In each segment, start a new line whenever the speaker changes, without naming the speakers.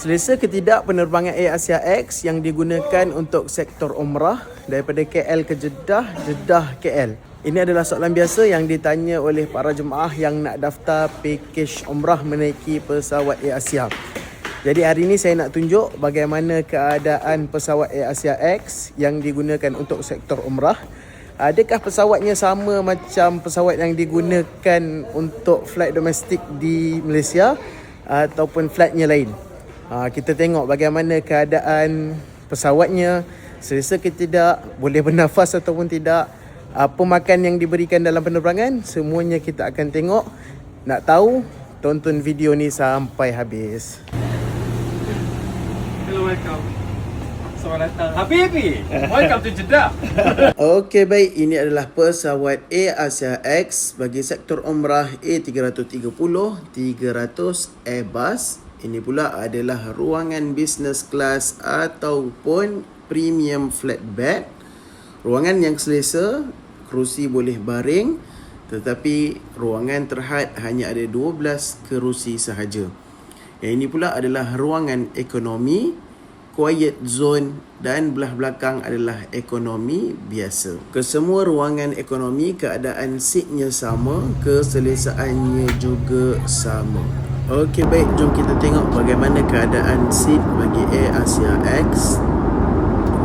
Selesa ke tidak penerbangan Air Asia X yang digunakan untuk sektor umrah daripada KL ke Jeddah, Jeddah KL? Ini adalah soalan biasa yang ditanya oleh para jemaah yang nak daftar pakej umrah menaiki pesawat Air Asia. Jadi hari ini saya nak tunjuk bagaimana keadaan pesawat Air Asia X yang digunakan untuk sektor umrah. Adakah pesawatnya sama macam pesawat yang digunakan untuk flight domestik di Malaysia ataupun flightnya lain? Kita tengok bagaimana keadaan pesawatnya, selesa ke tidak, boleh bernafas ataupun tidak, apa makan yang diberikan dalam penerbangan, semuanya kita akan tengok. Nak tahu? Tonton video ni sampai habis.
Hello, welcome. Selamat datang. Habibi, welcome to Jeddah.
Okey, baik, ini adalah pesawat Air Asia X bagi sektor umrah A330 300 Airbus. Ini pula adalah ruangan business class ataupun premium flatbed. Ruangan yang selesa, kerusi boleh baring, tetapi ruangan terhad hanya ada 12 kerusi sahaja. Yang ini pula adalah ruangan ekonomi, quiet zone dan belah belakang adalah ekonomi biasa. Kesemua ruangan ekonomi keadaan seatnya sama, keselesaannya juga sama. Okey, baik, jom kita tengok bagaimana keadaan seat bagi Air Asia X.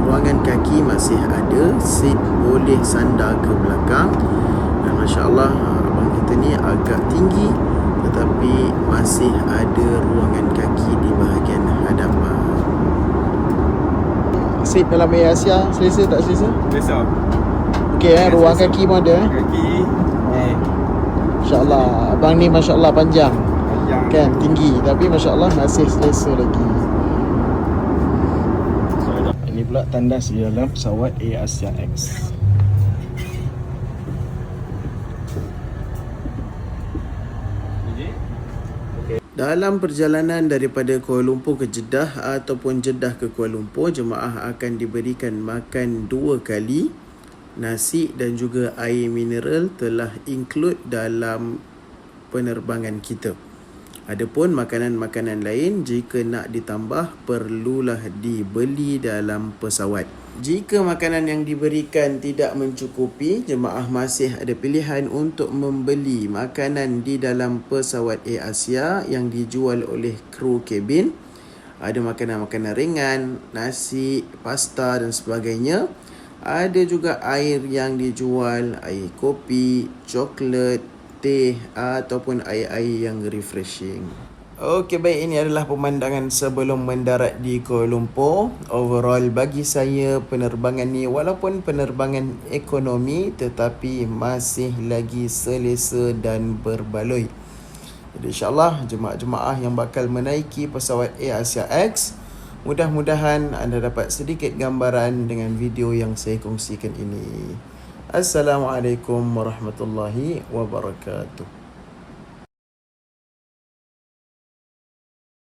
Ruangan kaki masih ada, seat boleh sandar ke belakang. Dan masya-Allah, abang kita ni agak tinggi tetapi masih ada ruangan kaki di bahagian hadapan. Seat dalam Air Asia selesa tak selesa?
Selesa.
Okey, ruang kaki pun ada.
Kaki.
Masya-Allah, abang ni masya-Allah panjang. Kan tinggi tapi masya-Allah masih selesa lagi. Ini pula tandas di dalam pesawat Air Asia X. Dalam perjalanan daripada Kuala Lumpur ke Jeddah ataupun Jeddah ke Kuala Lumpur, jemaah akan diberikan makan 2 kali. Nasi dan juga air mineral telah include dalam penerbangan kita. Adapun makanan-makanan lain jika nak ditambah perlulah dibeli dalam pesawat. Jika makanan yang diberikan tidak mencukupi, jemaah masih ada pilihan untuk membeli makanan di dalam pesawat Air Asia yang dijual oleh kru kabin. Ada makanan-makanan ringan, nasi, pasta dan sebagainya. Ada juga air yang dijual, air kopi, coklat, teh ataupun air-air yang refreshing. Okey, baik, ini adalah pemandangan sebelum mendarat di Kuala Lumpur. Overall bagi saya penerbangan ni walaupun penerbangan ekonomi tetapi masih lagi selesa dan berbaloi. Jadi insya-Allah jemaah-jemaah yang bakal menaiki pesawat Air Asia X, mudah-mudahan anda dapat sedikit gambaran dengan video yang saya kongsikan ini. Assalamualaikum warahmatullahi wabarakatuh.